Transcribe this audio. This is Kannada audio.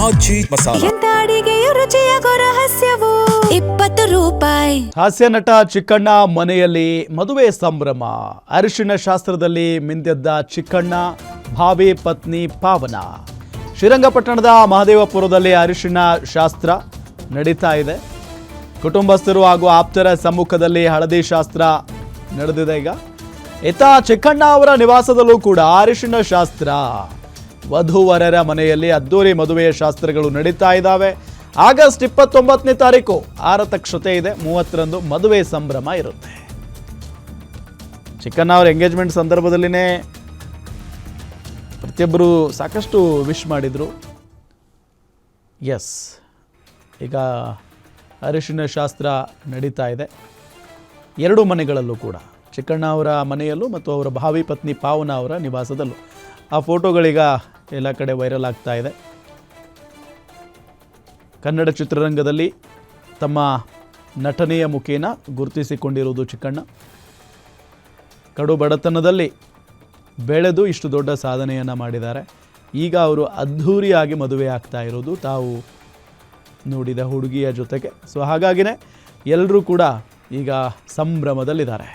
ಆಜಿ ಮಸಾಲ. ಎಂತ ಅಡಿಗೆಯ ರುಚಿಯಾಗೋ ರಹಸ್ಯವು 20 ರೂಪಾಯಿ. ಹಾಸ್ಯ ನಟ ಚಿಕ್ಕಣ್ಣ ಮನೆಯಲ್ಲಿ ಮದುವೆ ಸಂಭ್ರಮ. ಅರಿಶಿಣ ಶಾಸ್ತ್ರದಲ್ಲಿ ಮಿಂದೆದ್ದ ಚಿಕ್ಕಣ್ಣ, ಭಾವಿ ಪತ್ನಿ ಪಾವನ. ಶ್ರೀರಂಗಪಟ್ಟಣದ ಮಹದೇವಪುರದಲ್ಲಿ ಅರಿಶಿಣ ಶಾಸ್ತ್ರ ನಡೀತಾ ಇದೆ. ಕುಟುಂಬಸ್ಥರು ಹಾಗೂ ಆಪ್ತರ ಸಮ್ಮುಖದಲ್ಲಿ ಹಳದಿ ಶಾಸ್ತ್ರ ನಡೆದಿದೆ. ಇತ್ತ ಚಿಕ್ಕಣ್ಣ ಅವರ ನಿವಾಸದಲ್ಲೂ ಕೂಡ ಅರಿಶಿಣ ಶಾಸ್ತ್ರ. ವಧುವರರ ಮನೆಯಲ್ಲಿ ಅದ್ದೂರಿ ಮದುವೆಯ ಶಾಸ್ತ್ರಗಳು ನಡೀತಾ ಇದ್ದಾವೆ. ಆಗಸ್ಟ್ 29ನೇ ತಾರೀಕು ಆರತಕ್ಷತೆ ಇದೆ. 30ರಂದು ಮದುವೆ ಸಂಭ್ರಮ ಇರುತ್ತೆ. ಚಿಕ್ಕಣ್ಣ ಅವರ ಎಂಗೇಜ್ಮೆಂಟ್ ಸಂದರ್ಭದಲ್ಲಿನೇ ಪ್ರತಿಯೊಬ್ಬರು ಸಾಕಷ್ಟು ವಿಶ್ ಮಾಡಿದರು. ಎಸ್, ಈಗ ಅರಿಶಿಣ ಶಾಸ್ತ್ರ ನಡೀತಾ ಇದೆ. ಎರಡೂ ಮನೆಗಳಲ್ಲೂ ಕೂಡ, ಚಿಕ್ಕಣ್ಣ ಅವರ ಮನೆಯಲ್ಲೂ ಮತ್ತು ಅವರ ಭಾವಿ ಪತ್ನಿ ಪಾವನ ಅವರ ನಿವಾಸದಲ್ಲೂ. ಆ ಫೋಟೋಗಳೀಗ ಎಲ್ಲ ಕಡೆ ವೈರಲ್ ಆಗ್ತಾ ಇದೆ. ಕನ್ನಡ ಚಿತ್ರರಂಗದಲ್ಲಿ ತಮ್ಮ ನಟನೆಯ ಮುಖೇನ ಗುರುತಿಸಿಕೊಂಡಿರುವುದು ಚಿಕ್ಕಣ್ಣ. ಕಡು ಬಡತನದಲ್ಲಿ ಬೆಳೆದು ಇಷ್ಟು ದೊಡ್ಡ ಸಾಧನೆಯನ್ನು ಮಾಡಿದ್ದಾರೆ. ಈಗ ಅವರು ಅದ್ಧೂರಿಯಾಗಿ ಮದುವೆ ಆಗ್ತಾ ಇರೋದು ತಾವು ನೋಡಿದ ಹುಡುಗಿಯ ಜೊತೆಗೆ. ಸೊ ಹಾಗಾಗಿನೇ ಎಲ್ಲರೂ ಕೂಡ ಈಗ ಸಂಭ್ರಮದಲ್ಲಿದ್ದಾರೆ.